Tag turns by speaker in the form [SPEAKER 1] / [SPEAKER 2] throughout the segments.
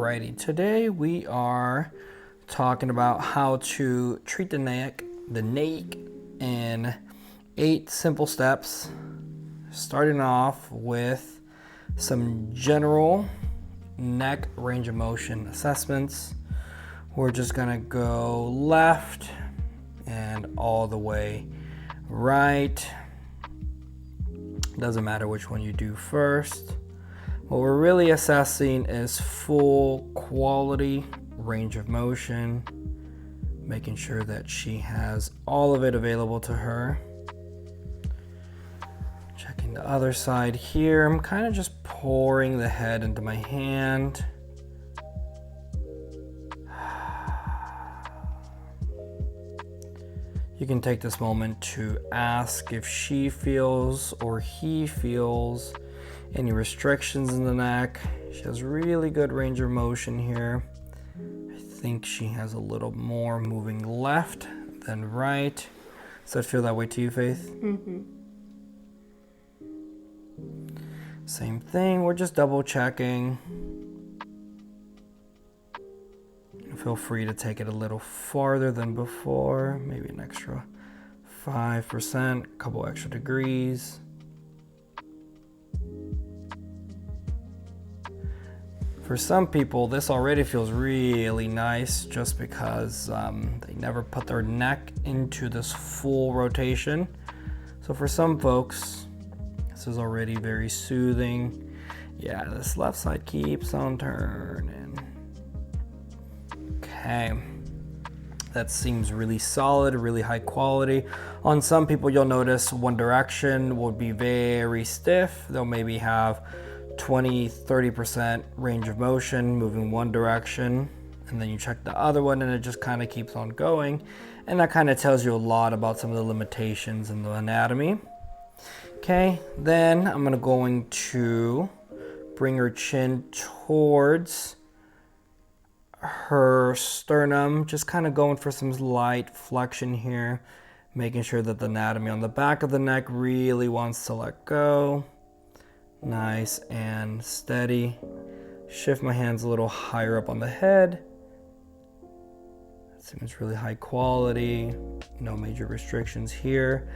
[SPEAKER 1] Alrighty, today we are talking about how to treat the neck in 8 simple steps, starting off with some general neck range of motion assessments. We're just gonna go left and all the way right. Doesn't matter which one you do first. What we're really assessing is full quality range of motion, making sure that she has all of it available to her. Checking the other side here. I'm kind of just pouring the head into my hand. You can take this moment to ask if she feels or he feels any restrictions in the neck. She has really good range of motion here. I think she has a little more moving left than right. Does that feel that way to you, Faith?
[SPEAKER 2] Mm-hmm.
[SPEAKER 1] Same thing, we're just double checking. Feel free to take it a little farther than before, maybe an extra 5%, a couple extra degrees. For some people, this already feels really nice just because they never put their neck into this full rotation. So for some folks, this is already very soothing. Yeah, this left side keeps on turning. Okay, that seems really solid, really high quality. On some people, you'll notice one direction will be very stiff. They'll maybe have 20-30% range of motion moving one direction, and then you check the other one and it just kind of keeps on going, and that kind of tells you a lot about some of the limitations in the anatomy. Okay, then I'm going to bring her chin towards her sternum, just kind of going for some light flexion here, making sure that the anatomy on the back of the neck really wants to let go. Nice and steady. Shift my hands a little higher up on the head. That seems really high quality. No major restrictions here.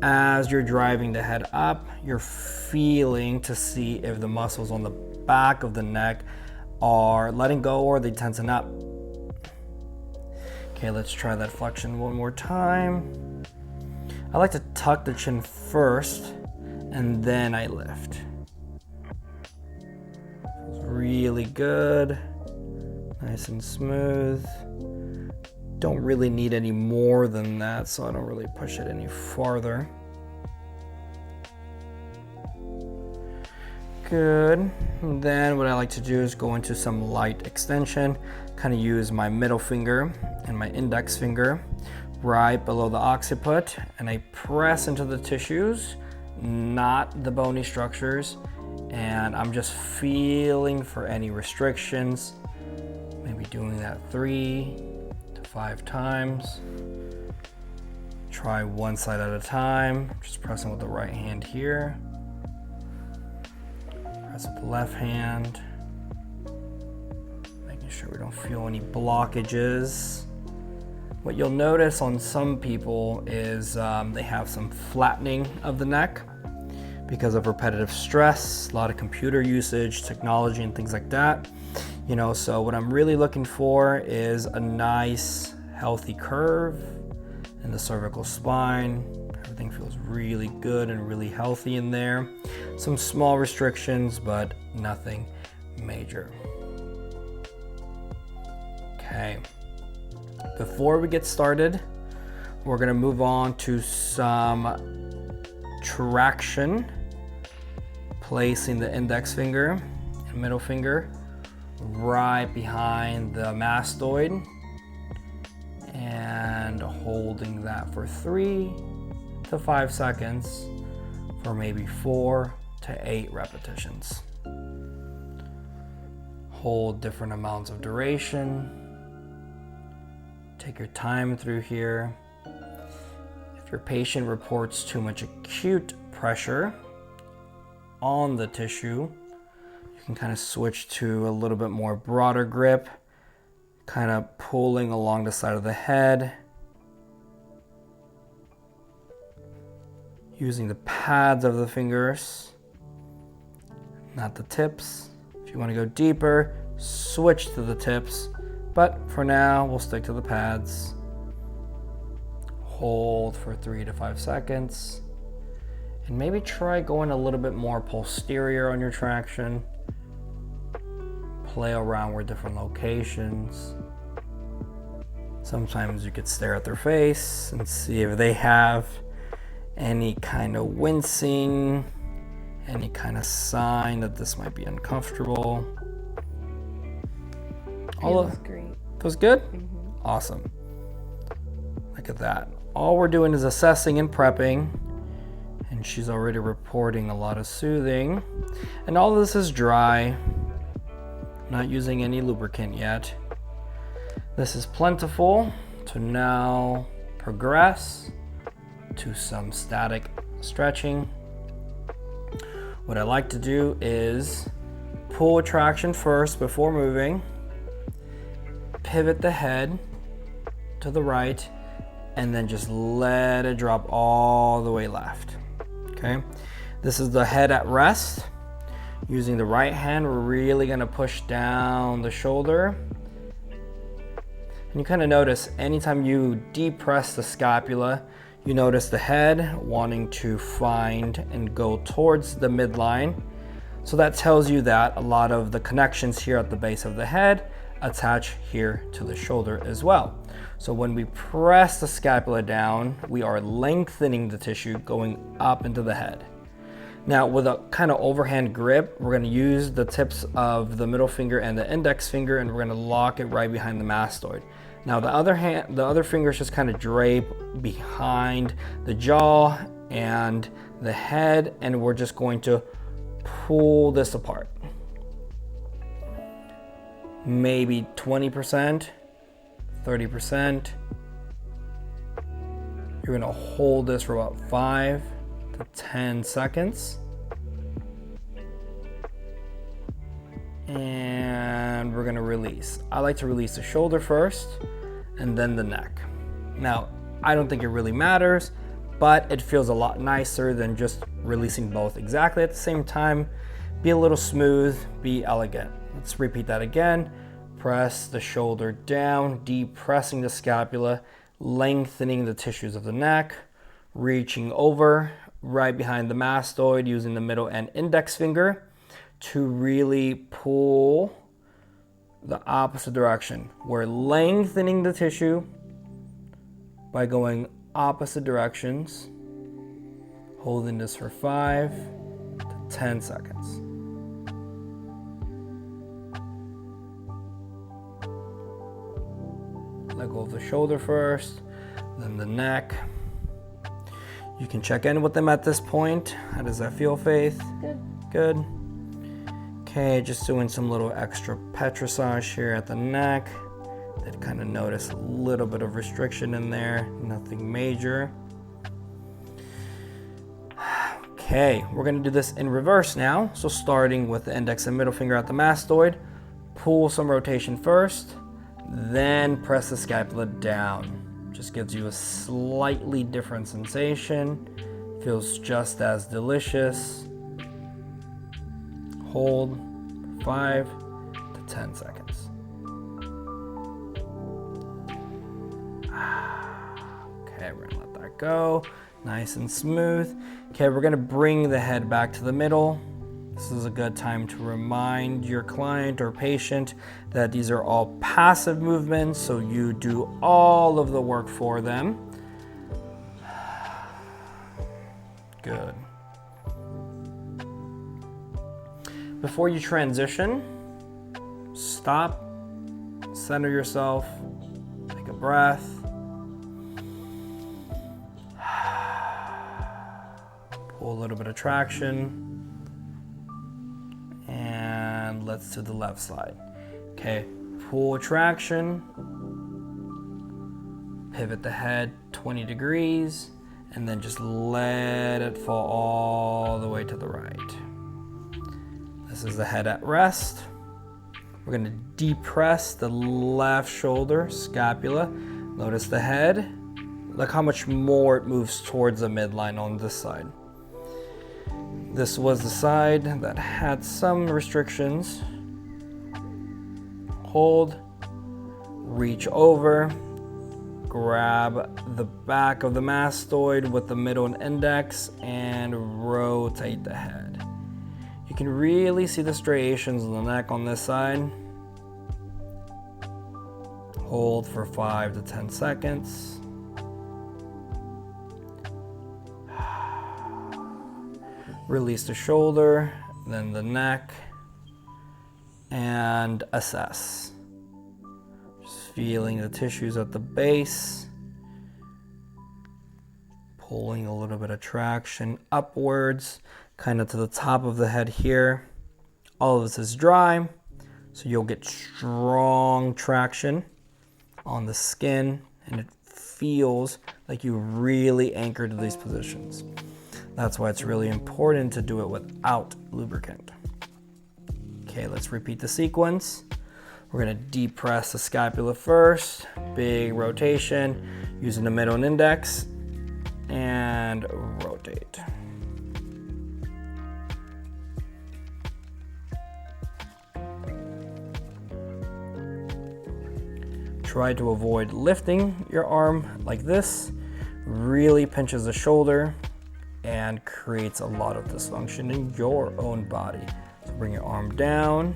[SPEAKER 1] As you're driving the head up, you're feeling to see if the muscles on the back of the neck are letting go or they tensen up. Okay, let's try that flexion one more time. I like to tuck the chin first and then I lift. Really good, nice and smooth. Don't really need any more than that, so I don't really push it any farther. Good. And then what I like to do is go into some light extension, kind of use my middle finger and my index finger right below the occiput, and I press into the tissues, not the bony structures, and I'm just feeling for any restrictions, maybe doing that 3 to 5 times. Try one side at a time, just pressing with the right hand here. Press with the left hand, making sure we don't feel any blockages. What you'll notice on some people is they have some flattening of the neck because of repetitive stress, a lot of computer usage, technology, and things like that. You know, so what I'm really looking for is a nice, healthy curve in the cervical spine. Everything feels really good and really healthy in there. Some small restrictions, but nothing major. Okay. Before we get started, we're gonna move on to some traction, placing the index finger and middle finger right behind the mastoid and holding that for 3 to 5 seconds for maybe 4 to 8 repetitions. Hold different amounts of duration. Take your time through here. If your patient reports too much acute pressure on the tissue, you You can kind of switch to a little bit more broader grip, kind of pulling along the side of the head. Using the pads of the fingers, not the tips. If you want to go deeper, switch to the tips, but for now, we'll stick to the pads. Hold for 3 to 5 seconds. And maybe try going a little bit more posterior on your traction. Play around with different locations. Sometimes you could stare at their face and see if they have any kind of wincing, any kind of sign that this might be uncomfortable.
[SPEAKER 2] Feels great.
[SPEAKER 1] Feels good?
[SPEAKER 2] Mm-hmm.
[SPEAKER 1] Awesome. Look at that. All we're doing is assessing and prepping, and she's already reporting a lot of soothing. And all of this is dry, not using any lubricant yet. This is plentiful to now progress to some static stretching. What I like to do is pull a traction first before moving, pivot the head to the right, and then just let it drop all the way left. Okay, this is the head at rest. Using the right hand, we're really gonna push down the shoulder. And you kind of notice anytime you depress the scapula, you notice the head wanting to find and go towards the midline. So that tells you that a lot of the connections here at the base of the head attach here to the shoulder as well. So when we press the scapula down, we are lengthening the tissue going up into the head. Now with a kind of overhand grip, we're going to use the tips of the middle finger and the index finger, and we're going to lock it right behind the mastoid. Now the other fingers just kind of drape behind the jaw and the head, and we're just going to pull this apart. Maybe 20%, 30%. You're gonna hold this for about 5 to 10 seconds. And we're gonna release. I like to release the shoulder first and then the neck. Now, I don't think it really matters, but it feels a lot nicer than just releasing both exactly at the same time. Be a little smooth, be elegant. Let's repeat that again. Press the shoulder down, depressing the scapula, lengthening the tissues of the neck, reaching over right behind the mastoid using the middle and index finger to really pull the opposite direction. We're lengthening the tissue by going opposite directions, holding this for 5 to 10 seconds. Let go of the shoulder first, then the neck. You can check in with them at this point. How does that feel, Faith?
[SPEAKER 2] Good.
[SPEAKER 1] Good. Okay, just doing some little extra petrissage here at the neck. Did kind of notice a little bit of restriction in there, nothing major. Okay, we're gonna do this in reverse now. So starting with the index and middle finger at the mastoid, pull some rotation first, then press the scapula down. Just gives you a slightly different sensation. Feels just as delicious. Hold for 5 to 10 seconds. Okay, we're gonna let that go. Nice and smooth. Okay, we're gonna bring the head back to the middle. This is a good time to remind your client or patient that these are all passive movements, so you do all of the work for them. Good. Before you transition, stop, center yourself, take a breath. Pull a little bit of traction. And let's do the left side. Okay, pull traction, pivot the head 20 degrees, and then just let it fall all the way to the right. This This is the head at rest. We're going to depress the left shoulder, scapula. Notice the head. Look how much more it moves towards the midline on this side. This was the side that had some restrictions. Hold, reach over, grab the back of the mastoid with the middle and index, and rotate the head. You can really see the striations in the neck on this side. Hold for 5 to 10 seconds. Release the shoulder, then the neck, and assess. Just feeling the tissues at the base, pulling a little bit of traction upwards, kind of to the top of the head here. All of this is dry, so you'll get strong traction on the skin, and it feels like you really anchored to these positions. That's why it's really important to do it without lubricant. Okay, let's repeat the sequence. We're gonna depress the scapula first, big rotation, using the middle and index, and rotate. Try to avoid lifting your arm like this. Really pinches the shoulder and creates a lot of dysfunction in your own body. So bring your arm down,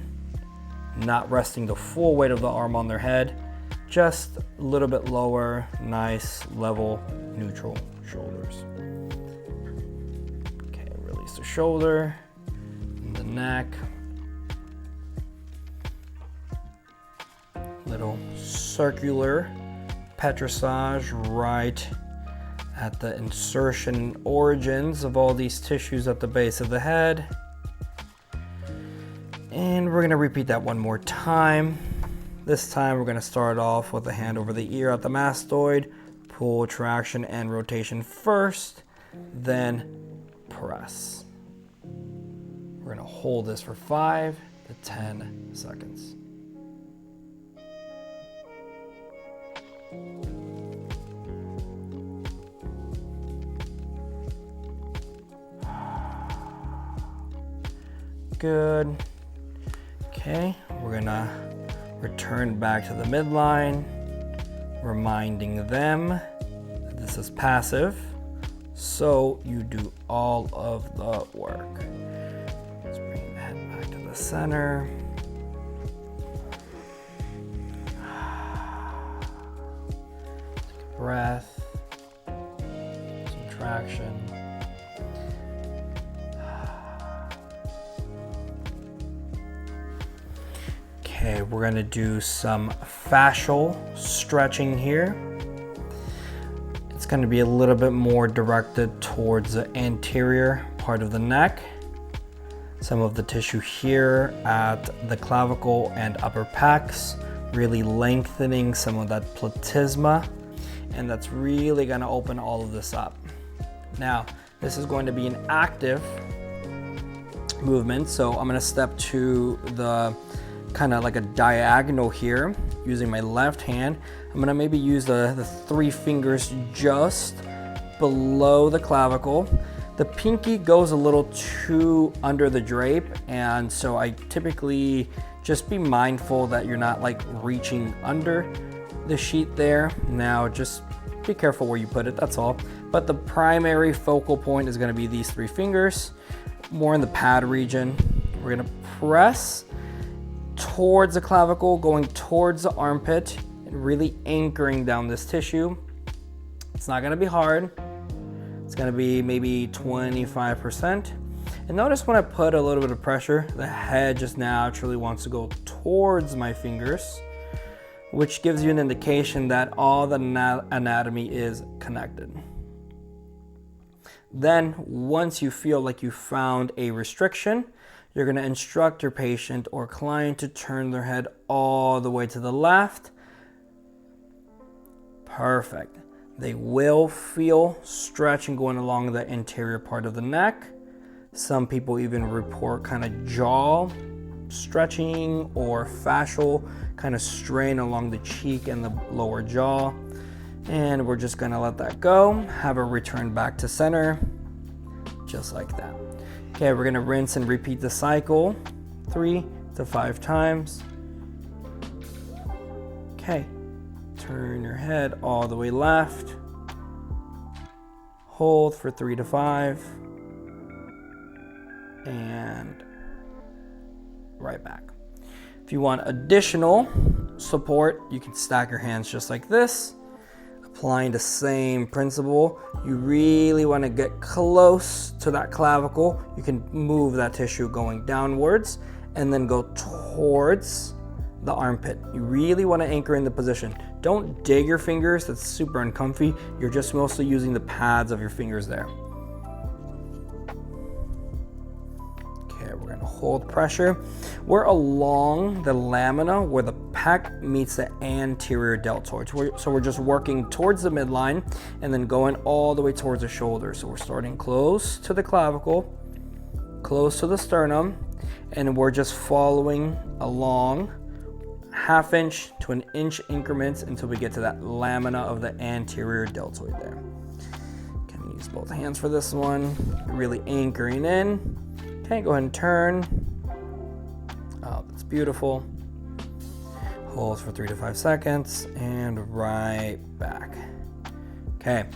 [SPEAKER 1] not resting the full weight of the arm on their head, just a little bit lower, nice, level, neutral shoulders. Okay, release the shoulder, and the neck. Little circular petrissage right at the insertion origins of all these tissues at the base of the head. And we're gonna repeat that one more time. This time we're gonna start off with the hand over the ear at the mastoid, pull traction and rotation first, then press. We're gonna hold this for 5 to 10 seconds. Good. Okay, we're gonna return back to the midline, reminding them that this is passive, so you do all of the work. Let's bring the head back to the center. Take a breath, some traction. Okay, we're gonna do some fascial stretching here. It's gonna be a little bit more directed towards the anterior part of the neck. Some of the tissue here at the clavicle and upper pecs, really lengthening some of that platysma, and that's really gonna open all of this up. Now, this is going to be an active movement, so I'm gonna step to the kind of like a diagonal here using my left hand. I'm gonna maybe use the 3 fingers just below the clavicle. The pinky goes a little too under the drape, and so I typically just be mindful that you're not like reaching under the sheet there. Now just be careful where you put it, that's all. But the primary focal point is gonna be these 3 fingers, more in the pad region. We're gonna press towards the clavicle, going towards the armpit, and really anchoring down this tissue. It's not gonna be hard. It's gonna be maybe 25%. And notice when I put a little bit of pressure, the head just naturally wants to go towards my fingers, which gives you an indication that all the anatomy is connected. Then, once you feel like you found a restriction, you're going to instruct your patient or client to turn their head all the way to the left. Perfect. They will feel stretching going along the interior part of the neck. Some people even report kind of jaw stretching or fascial kind of strain along the cheek and the lower jaw. And we're just gonna let that go. Have her return back to center, just like that. Okay, we're gonna rinse and repeat the cycle 3 to 5 times. Okay, turn your head all the way left. Hold for 3 to 5. And right back. If you want additional support, you can stack your hands just like this, applying the same principle. You really want to get close to that clavicle. You can move that tissue going downwards and then go towards the armpit. You really want to anchor in the position. Don't dig your fingers, that's super uncomfy. You're just mostly using the pads of your fingers there. We're gonna hold pressure. We're along the lamina where the pec meets the anterior deltoid. So we're just working towards the midline and then going all the way towards the shoulder. So we're starting close to the clavicle, close to the sternum, and we're just following along 1/2 inch to 1 inch increments until we get to that lamina of the anterior deltoid there. Can use both hands for this one, really anchoring in. Okay, go ahead and turn. Oh, that's beautiful. Hold for 3 to 5 seconds and right back. Okay,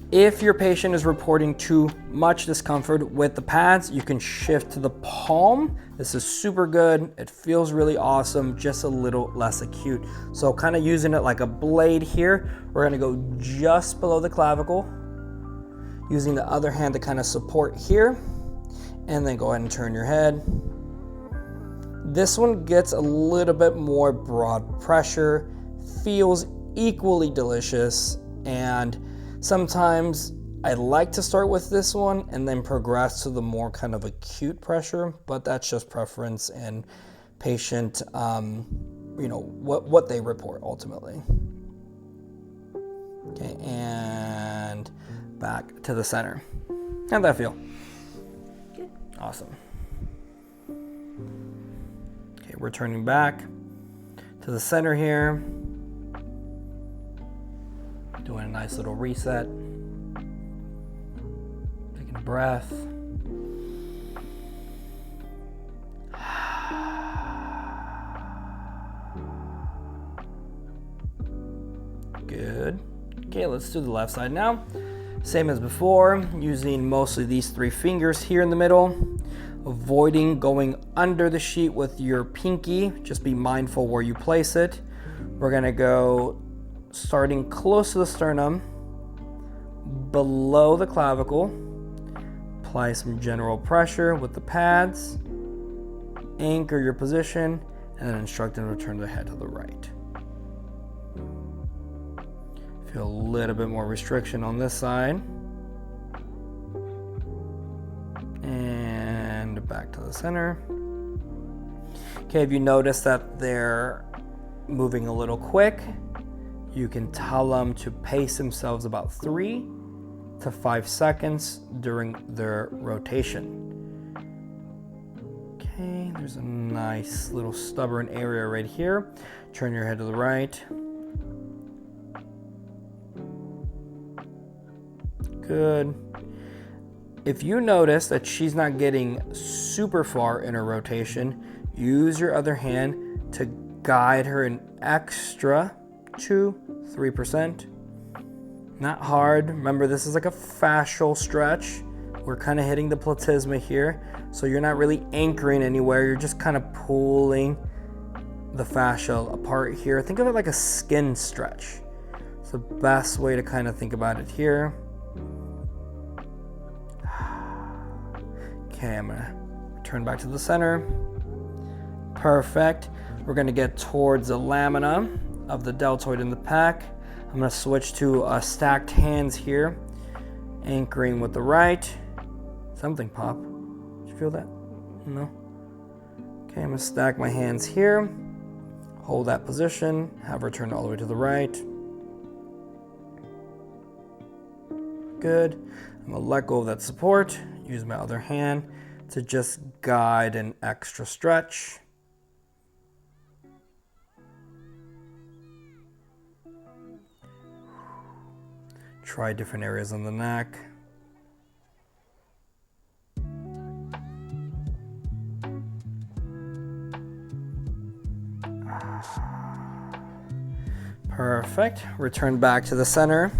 [SPEAKER 1] if your patient is reporting too much discomfort with the pads, you can shift to the palm. This is super good. It feels really awesome, just a little less acute. So kind of using it like a blade here. We're gonna go just below the clavicle, using the other hand to kind of support here. And then go ahead and turn your head. This one gets a little bit more broad pressure, feels equally delicious, and sometimes I like to start with this one and then progress to the more kind of acute pressure, but that's just preference and patient, what they report ultimately. Okay, and back to the center. How'd that feel? Awesome. Okay, we're turning back to the center here. Doing a nice little reset. Taking a breath. Good. Okay, let's do the left side now. Same as before, using mostly these 3 fingers here in the middle, avoiding going under the sheet with your pinky. Just be mindful where you place it. We're gonna go starting close to the sternum, below the clavicle. Apply some general pressure with the pads. Anchor your position, and then instruct them to turn the head to the right. Feel a little bit more restriction on this side. And back to the center. Okay, if you notice that they're moving a little quick, you can tell them to pace themselves about 3 to 5 seconds during their rotation. Okay, there's a nice little stubborn area right here. Turn your head to the right. Good. If you notice that she's not getting super far in her rotation, use your other hand to guide her an extra 2-3%. Not hard. Remember, this is like a fascial stretch. We're kind of hitting the platysma here, so you're not really anchoring anywhere. You're just kind of pulling the fascia apart here. Think of it like a skin stretch. It's the best way to kind of think about it here. Okay, I'm gonna turn back to the center. Perfect. We're gonna get towards the lamina of the deltoid in the pec. I'm gonna switch to stacked hands here, anchoring with the right. Something pop. Did you feel that? No? Okay, I'm gonna stack my hands here. Hold that position. Have her turn all the way to the right. Good. I'm gonna let go of that support, use my other hand to just guide an extra stretch. Try different areas on the neck. Perfect. Return back to the center.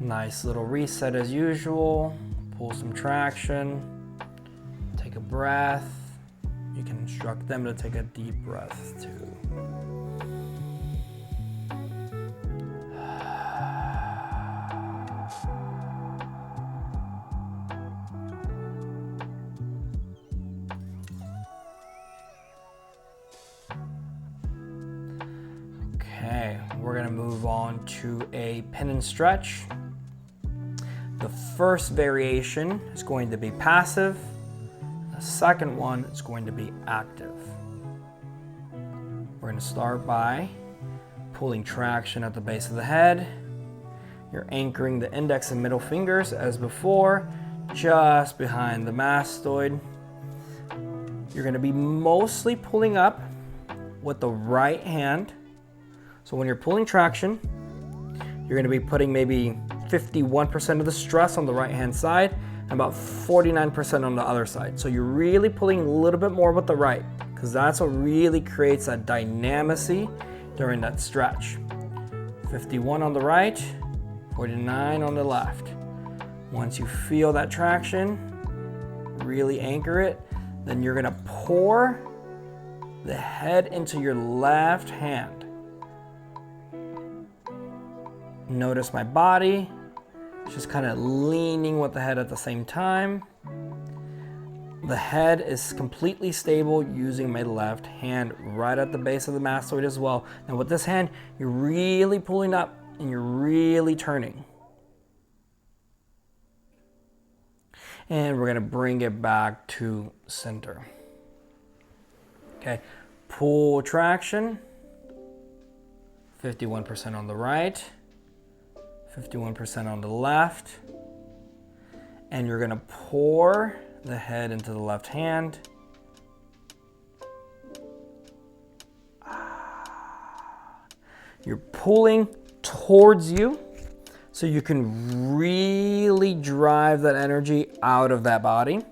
[SPEAKER 1] Nice little reset as usual. Pull some traction. Take a breath. You can instruct them to take a deep breath too. Okay, we're gonna move on to a pin and stretch. The first variation is going to be passive. The second one is going to be active. We're gonna start by pulling traction at the base of the head. You're anchoring the index and middle fingers as before, just behind the mastoid. You're gonna be mostly pulling up with the right hand. So when you're pulling traction, you're gonna be putting maybe 51% of the stress on the right hand side and about 49% on the other side. So you're really pulling a little bit more with the right because that's what really creates that dynamicy during that stretch. 51 on the right, 49 on the left. Once you feel that traction, really anchor it, then you're gonna pour the head into your left hand. Notice my body, just kind of leaning with the head at the same time. The head is completely stable using my left hand right at the base of the mastoid as well. Now with this hand, you're really pulling up and you're really turning. And we're gonna bring it back to center. Okay, pull traction, 51% on the right, 51% on the left, and you're gonna pour the head into the left hand. You're pulling towards you so you can really drive that energy out of that body.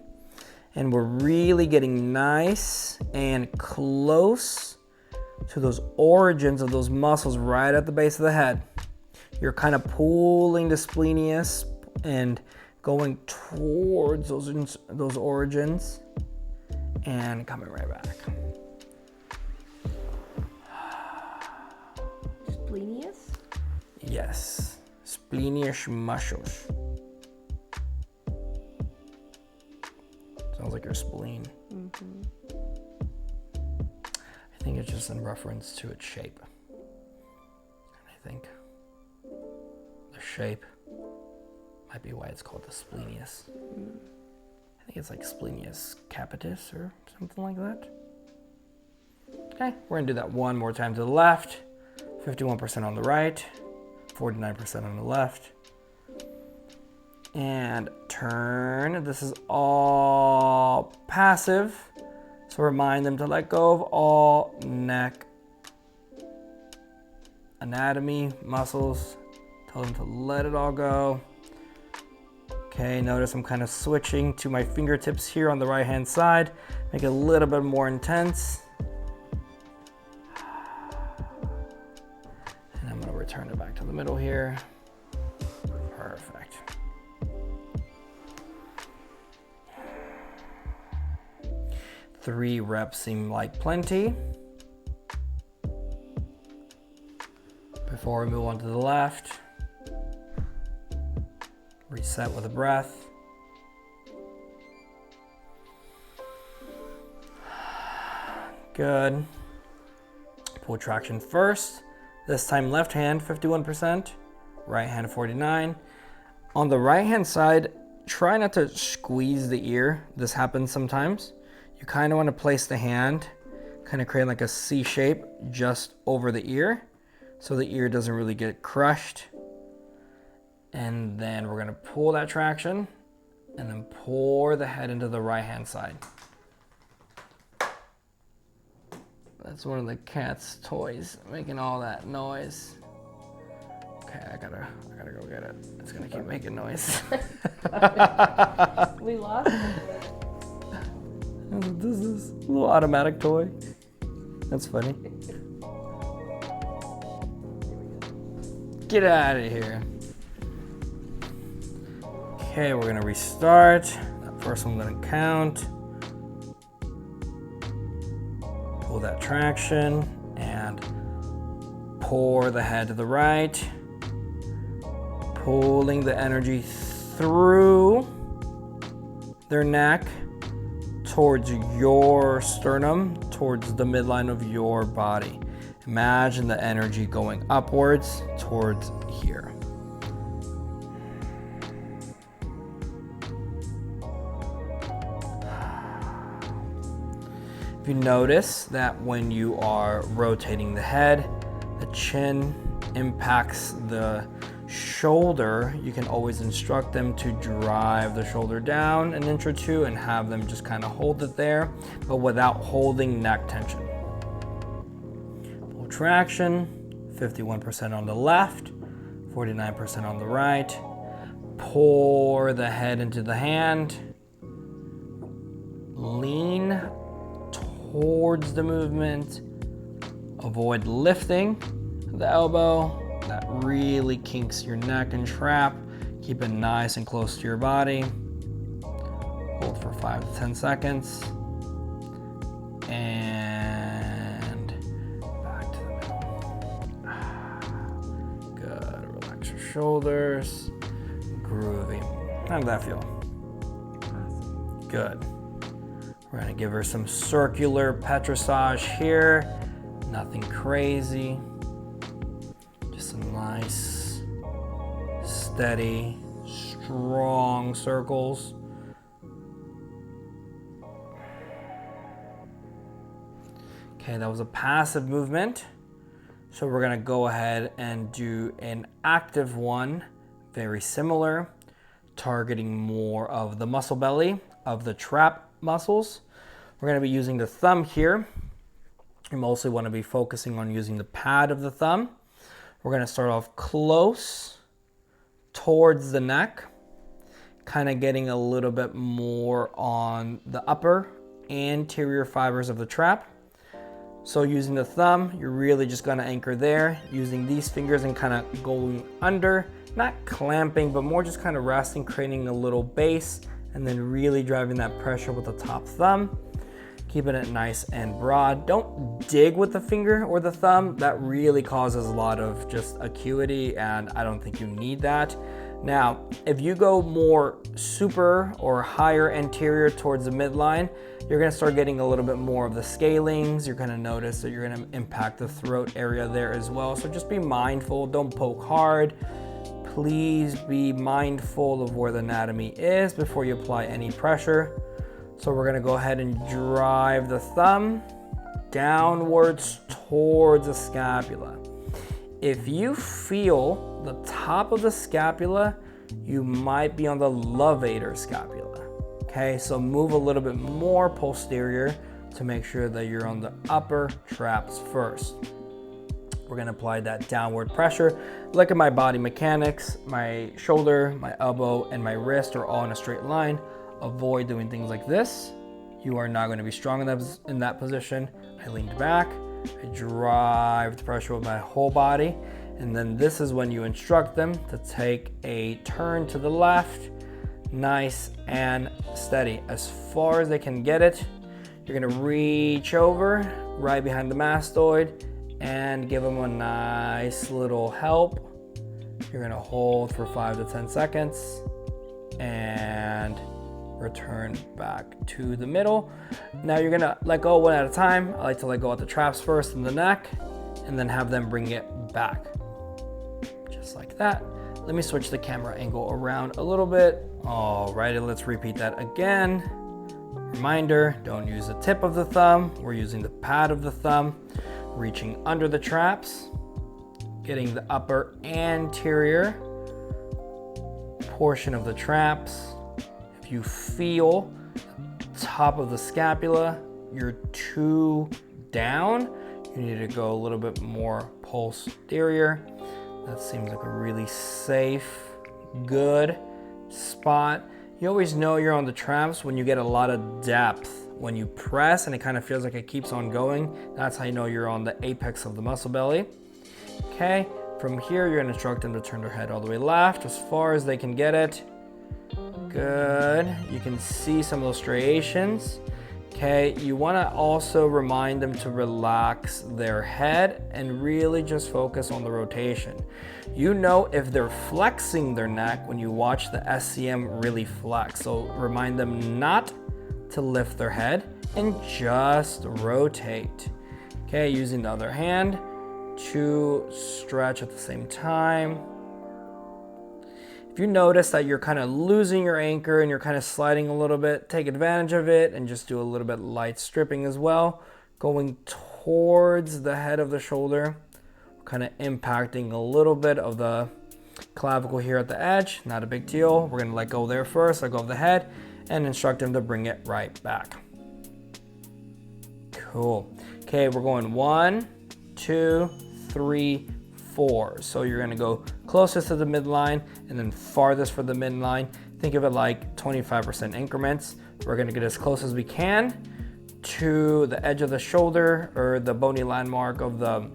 [SPEAKER 1] And we're really getting nice and close to those origins of those muscles right at the base of the head. You're kind of pulling the splenius and going towards those origins and coming right back.
[SPEAKER 2] Splenius?
[SPEAKER 1] Yes, splenius muscles. Sounds like your spleen.
[SPEAKER 2] Mm-hmm.
[SPEAKER 1] I think it's just in reference to its shape. I think the shape might be why it's called the splenius. I think it's like splenius capitis or something like that. Okay, we're gonna do that one more time to the left. 51% on the right, 49% on the left. And turn. This is all passive. So remind them to let go of all neck anatomy, muscles. Tell them to let it all go. Okay, notice I'm kind of switching to my fingertips here on the right hand side. Make it a little bit more intense. And I'm gonna return it back to the middle here. Perfect. Three reps seem like plenty. Before we move on to the left, reset with a breath. Good. Pull traction first. This time left hand 51%, right hand 49. On the right hand side, try not to squeeze the ear. This happens sometimes. You kind of want to place the hand, kind of create like a C shape just over the ear so the ear doesn't really get crushed. And then we're gonna pull that traction and then pour the head into the right hand side. That's one of the cat's toys making all that noise. Okay, I gotta go get it. It's gonna keep making noise.
[SPEAKER 2] We lost it.
[SPEAKER 1] This is a little automatic toy. That's funny. Get out of here. Okay, we're gonna restart. That first one didn't count. Pull that traction and pour the head to the right. Pulling the energy through their neck towards your sternum, towards the midline of your body. Imagine the energy going upwards towards here. If you notice that when you are rotating the head, the chin impacts the shoulder, you can always instruct them to drive the shoulder down an inch or two and have them just kind of hold it there, but without holding neck tension. Full traction, 51% on the left, 49% on the right. Pour the head into the hand. Lean towards the movement. Avoid lifting the elbow. That really kinks your neck and trap. Keep it nice and close to your body. Hold for 5 to 10 seconds. And back to the middle. Good. Relax your shoulders. Groovy. How did that feel? Good. We're gonna give her some circular petrissage here. Nothing crazy. Just some nice, steady, strong circles. Okay, that was a passive movement. So we're gonna go ahead and do an active one, very similar, targeting more of the muscle belly of the trap muscles. We're gonna be using the thumb here. You mostly wanna be focusing on using the pad of the thumb. We're gonna start off close towards the neck, kind of getting a little bit more on the upper anterior fibers of the trap. So using the thumb, you're really just gonna anchor there, using these fingers and kind of going under, not clamping, but more just kind of resting, creating a little base, and then really driving that pressure with the top thumb. Keeping it nice and broad. Don't dig with the finger or the thumb. That really causes a lot of just acuity, and I don't think you need that. Now, if you go more super or higher anterior towards the midline, you're gonna start getting a little bit more of the scalings. You're gonna notice that you're gonna impact the throat area there as well. So just be mindful, don't poke hard. Please be mindful of where the anatomy is before you apply any pressure. So we're gonna go ahead and drive the thumb downwards towards the scapula. If you feel the top of the scapula, you might be on the levator scapula. Okay, so move a little bit more posterior to make sure that you're on the upper traps first. We're gonna apply that downward pressure. Look at my body mechanics. My shoulder, my elbow, and my wrist are all in a straight line. Avoid doing things like this. You are not going to be strong in that position. I leaned back, I drive the pressure with my whole body, and then this is when you instruct them to take a turn to the left, nice and steady, as far as they can get it. You're going to reach over right behind the mastoid and give them a nice little help. You're going to hold for 5 to 10 seconds and return back to the middle. Now you're gonna let go one at a time. I like to let go at the traps first and the neck, and then have them bring it back. Just like that. Let me switch the camera angle around a little bit. Alrighty, let's repeat that again. Reminder, don't use the tip of the thumb. We're using the pad of the thumb, reaching under the traps, getting the upper anterior portion of the traps. If you feel top of the scapula, you're too down, you need to go a little bit more posterior. That seems like a really safe, good spot. You always know you're on the traps when you get a lot of depth. When you press and it kind of feels like it keeps on going, that's how you know you're on the apex of the muscle belly. Okay, from here you're gonna instruct them to turn their head all the way left, as far as they can get it. Good, you can see some of those striations. Okay, you wanna also remind them to relax their head and really just focus on the rotation. You know if they're flexing their neck when you watch the SCM really flex. So remind them not to lift their head and just rotate. Okay, using the other hand to stretch at the same time. If you notice that you're kind of losing your anchor and you're kind of sliding a little bit, take advantage of it and just do a little bit light stripping as well. Going towards the head of the shoulder, kind of impacting a little bit of the clavicle here at the edge. Not a big deal. We're gonna let go there first, let go of the head, and instruct them to bring it right back. Cool. Okay, we're going 1, 2, 3, 4. So you're gonna go closest to the midline and then farthest for the midline. Think of it like 25% increments. We're gonna get as close as we can to the edge of the shoulder or the bony landmark of the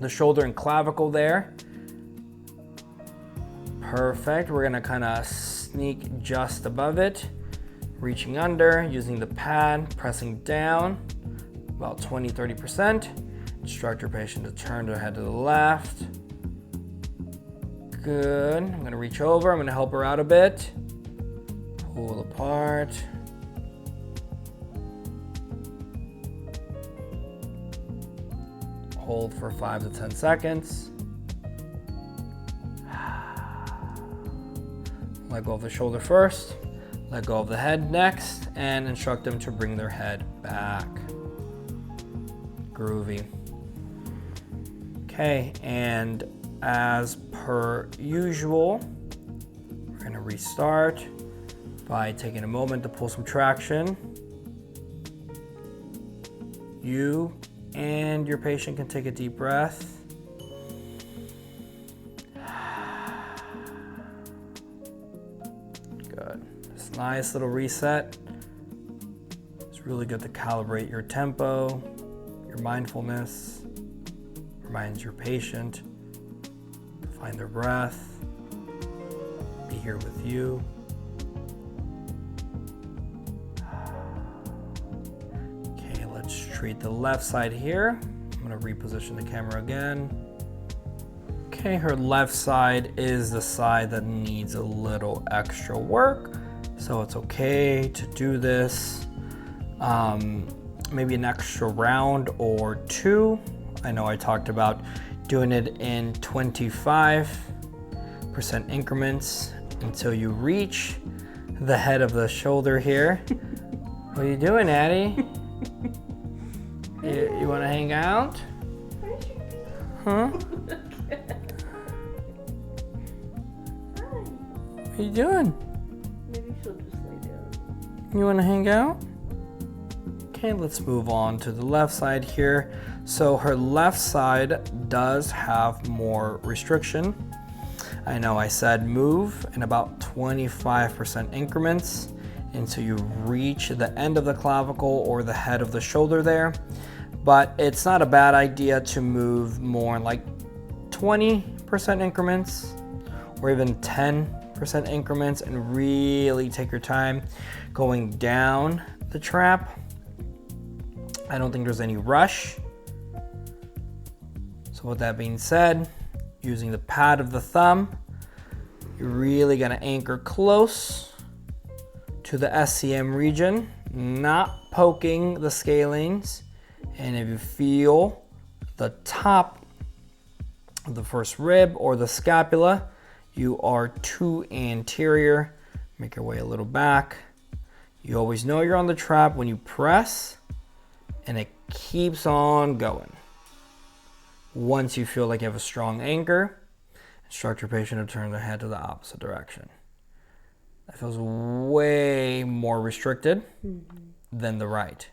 [SPEAKER 1] shoulder and clavicle there. Perfect. We're gonna kind of sneak just above it, reaching under, using the pad, pressing down about 20-30%. Instruct your patient to turn their head to the left. Good. I'm gonna reach over, I'm gonna help her out a bit. Pull apart. Hold for 5 to 10 seconds. Let go of the shoulder first, let go of the head next, and instruct them to bring their head back. Groovy. Okay, and as per usual, we're gonna restart by taking a moment to pull some traction. You and your patient can take a deep breath. Good. This nice little reset. It's really good to calibrate your tempo, your mindfulness. Reminds your patient to find their breath, be here with you. Okay, let's treat the left side here. I'm gonna reposition the camera again. Okay, her left side is the side that needs a little extra work, so it's okay to do this. Maybe an extra round or two. I know I talked about doing it in 25% increments until you reach the head of the shoulder here. What are you doing, Addie? You want to hang out? Huh? What are you doing?
[SPEAKER 2] Maybe she'll just lay down.
[SPEAKER 1] You want to hang out? Okay, let's move on to the left side here. So her left side does have more restriction. I know I said move in about 25% increments until you reach the end of the clavicle or the head of the shoulder there. But it's not a bad idea to move more in like 20% increments or even 10% increments and really take your time going down the trap. I don't think there's any rush. So with that being said, using the pad of the thumb, you're really gonna anchor close to the SCM region, not poking the scalenes. And if you feel the top of the first rib or the scapula, you are too anterior. Make your way a little back. You always know you're on the trap when you press and it keeps on going. Once you feel like you have a strong anchor, instruct your patient to turn their head to the opposite direction. That feels way more restricted than the right.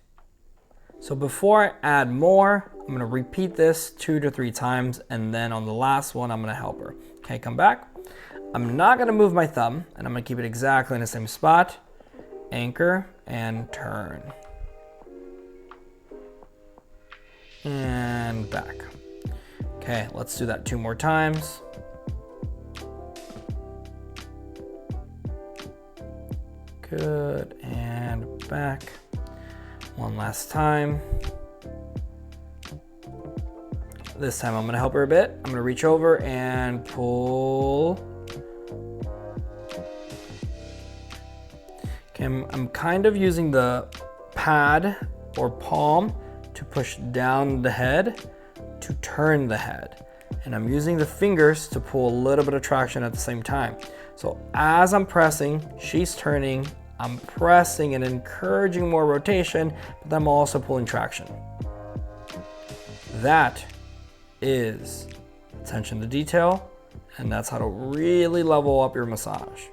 [SPEAKER 1] So before I add more, I'm going to repeat this 2 to 3 times, and then on the last one, I'm going to help her. Okay, come back. I'm not going to move my thumb, and I'm going to keep it exactly in the same spot. Anchor and turn. And back. Okay, let's do that 2 more times. Good, and back. One last time. This time I'm gonna help her a bit. I'm gonna reach over and pull. Okay, I'm kind of using the pad or palm to push down the head to turn the head. And I'm using the fingers to pull a little bit of traction at the same time. So as I'm pressing, she's turning, I'm pressing and encouraging more rotation, but I'm also pulling traction. That is attention to detail, and that's how to really level up your massage.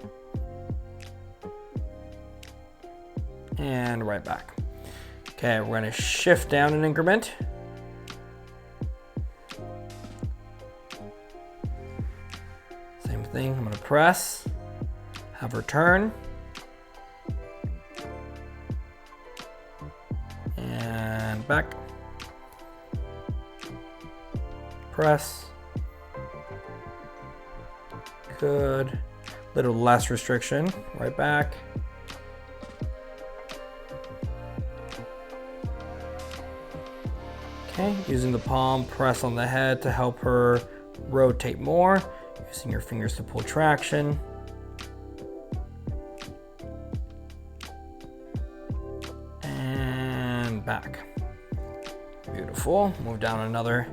[SPEAKER 1] And right back. Okay, we're gonna shift down an increment. Same thing, I'm gonna press, have her turn, and back. Press. Good. Little less restriction, right back. Okay, using the palm, press on the head to help her rotate more. Using your fingers to pull traction. And back. Beautiful. Move down another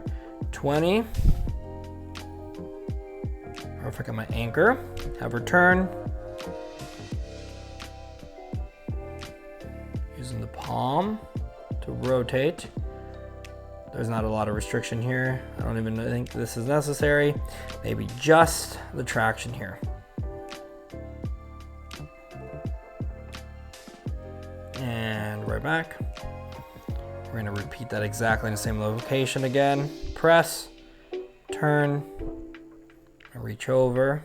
[SPEAKER 1] 20. Perfect on my anchor. Have her turn. Using the palm to rotate. There's not a lot of restriction here. I don't even think this is necessary. Maybe just the traction here. And right back. We're gonna repeat that exactly in the same location again. Press, turn, reach over.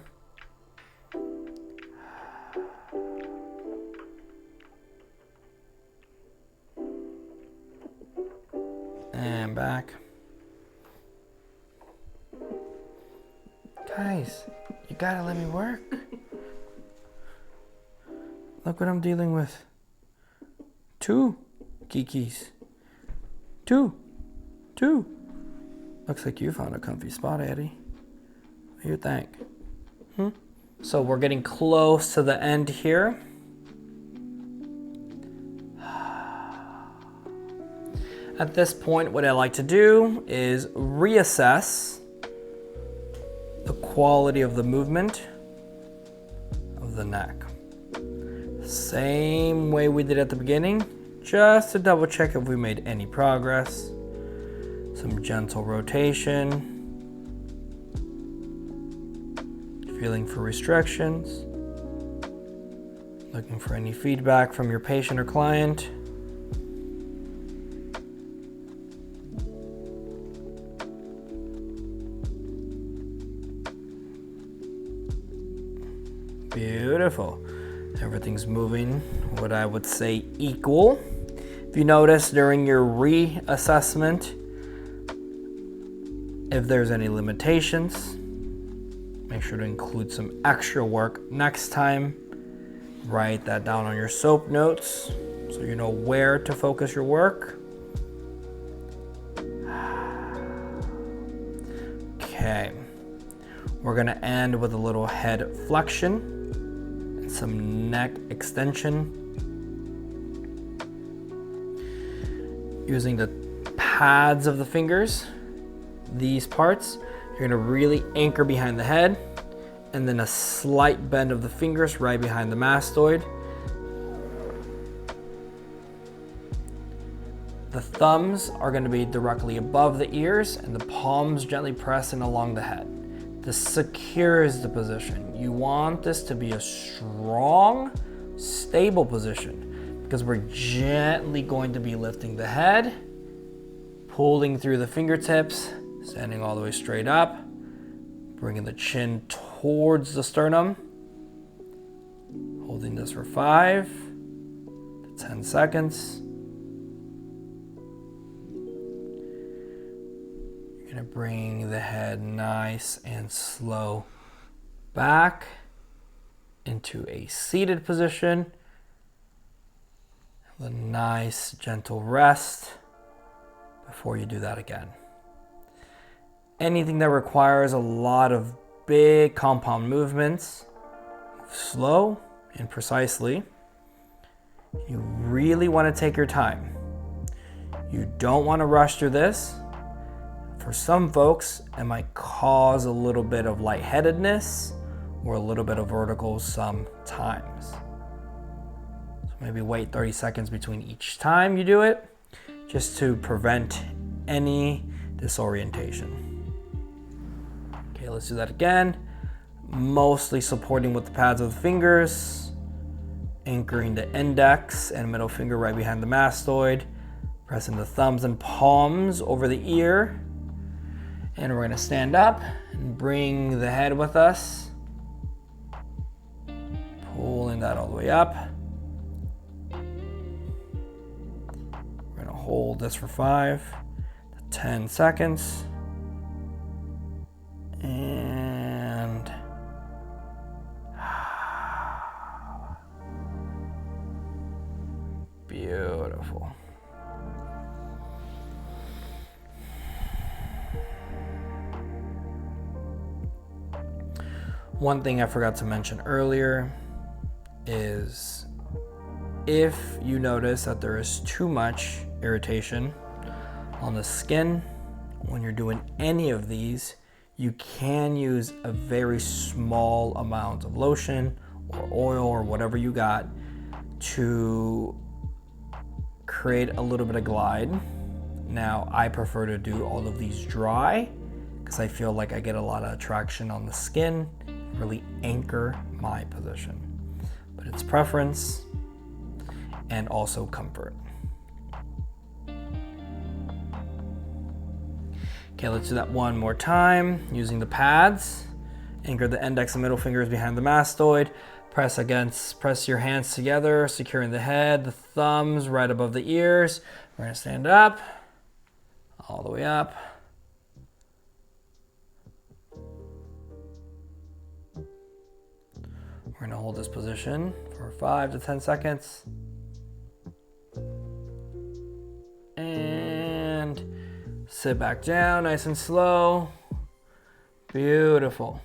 [SPEAKER 1] And back. Guys, you gotta let me work. Look what I'm dealing with. 2 kikis. 2. Looks like you found a comfy spot, Eddie. What do you think? So we're getting close to the end here. At this point, what I like to do is reassess the quality of the movement of the neck. Same way we did at the beginning, just to double check if we made any progress. Some gentle rotation. Feeling for restrictions. Looking for any feedback from your patient or client. Beautiful. Everything's moving what I would say equal. If you notice during your reassessment, if there's any limitations, make sure to include some extra work next time. Write that down on your SOAP notes so you know where to focus your work. Okay, we're gonna end with a little head flexion. Some neck extension. Using the pads of the fingers, these parts, you're gonna really anchor behind the head, and then a slight bend of the fingers right behind the mastoid. The thumbs are going to be directly above the ears and the palms gently pressing along the head. This secures the position. You want this to be a strong, stable position because we're gently going to be lifting the head, pulling through the fingertips, standing all the way straight up, bringing the chin towards the sternum, holding this for 5 to 10 seconds. You're gonna bring the head nice and slow back into a seated position. Have a nice gentle rest before you do that again. Anything that requires a lot of big compound movements, slow and precisely. You really want to take your time. You don't want to rush through this. For some folks, it might cause a little bit of lightheadedness or a little bit of vertigo sometimes. So maybe wait 30 seconds between each time you do it, just to prevent any disorientation. Okay, let's do that again. Mostly supporting with the pads of the fingers, anchoring the index and middle finger right behind the mastoid, pressing the thumbs and palms over the ear. And we're gonna stand up and bring the head with us, pulling that all the way up. We're gonna hold this for 5 to 10 seconds. And beautiful. One thing I forgot to mention earlier is if you notice that there is too much irritation on the skin when you're doing any of these, you can use a very small amount of lotion or oil or whatever you got to create a little bit of glide. Now, I prefer to do all of these dry because I feel like I get a lot of traction on the skin, really anchor my position. But it's preference and also comfort. Okay, let's do that one more time using the pads. Anchor the index and middle fingers behind the mastoid. Press your hands together, securing the head, the thumbs right above the ears. We're gonna stand up, all the way up. We're gonna hold this position for 5 to 10 seconds. And sit back down, nice and slow. Beautiful.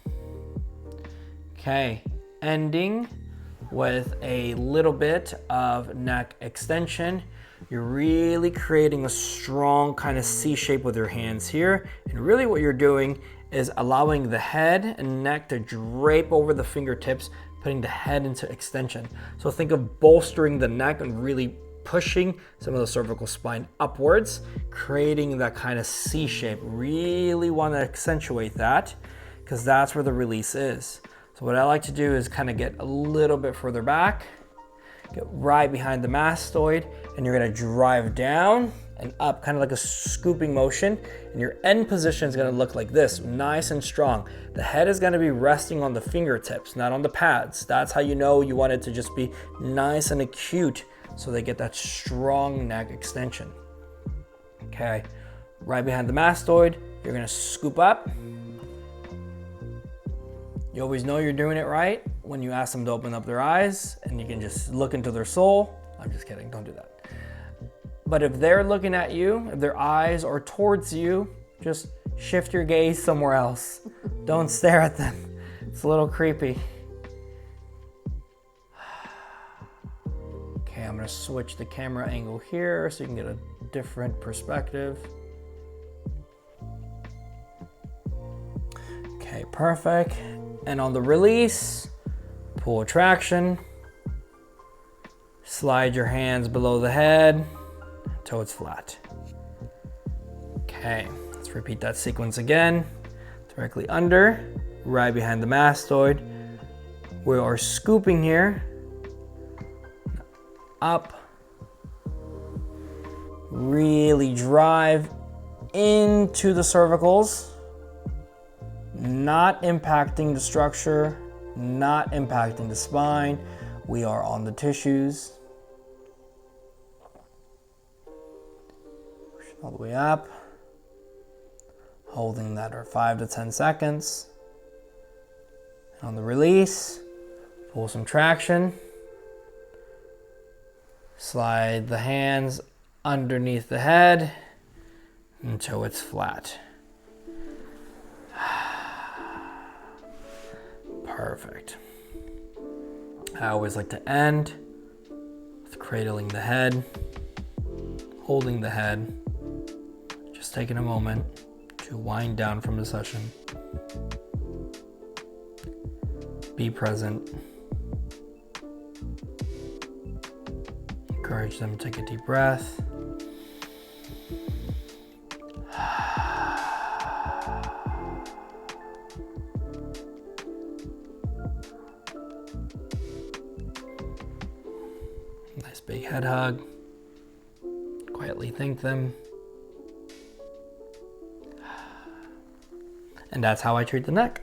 [SPEAKER 1] Okay, ending with a little bit of neck extension. You're really creating a strong kind of C shape with your hands here. And really what you're doing is allowing the head and neck to drape over the fingertips, putting the head into extension. So think of bolstering the neck and really pushing some of the cervical spine upwards, creating that kind of C shape. Really want to accentuate that because that's where the release is. So what I like to do is kind of get a little bit further back, get right behind the mastoid, and you're gonna drive down and up, kind of like a scooping motion. And your end position is gonna look like this, nice and strong. The head is gonna be resting on the fingertips, not on the pads. That's how you know you want it to just be nice and acute so they get that strong neck extension. Okay, right behind the mastoid, you're gonna scoop up. You always know you're doing it right when you ask them to open up their eyes and you can just look into their soul. I'm just kidding, don't do that. But if they're looking at you, if their eyes are towards you, just shift your gaze somewhere else. Don't stare at them. It's a little creepy. Okay, I'm gonna switch the camera angle here so you can get a different perspective. Okay, perfect. And on the release, pull traction, slide your hands below the head, toe it's flat. Okay, let's repeat that sequence again. Directly under, right behind the mastoid. We are scooping here. Up. Really drive into the cervicals. Not impacting the structure, not impacting the spine. We are on the tissues. Push all the way up. Holding that for 5 to 10 seconds. On the release, pull some traction. Slide the hands underneath the head until it's flat. Perfect. I always like to end with cradling the head, holding the head, just taking a moment to wind down from the session. Be present. Encourage them to take a deep breath. Nice big head hug. Quietly thank them. And that's how I treat the neck.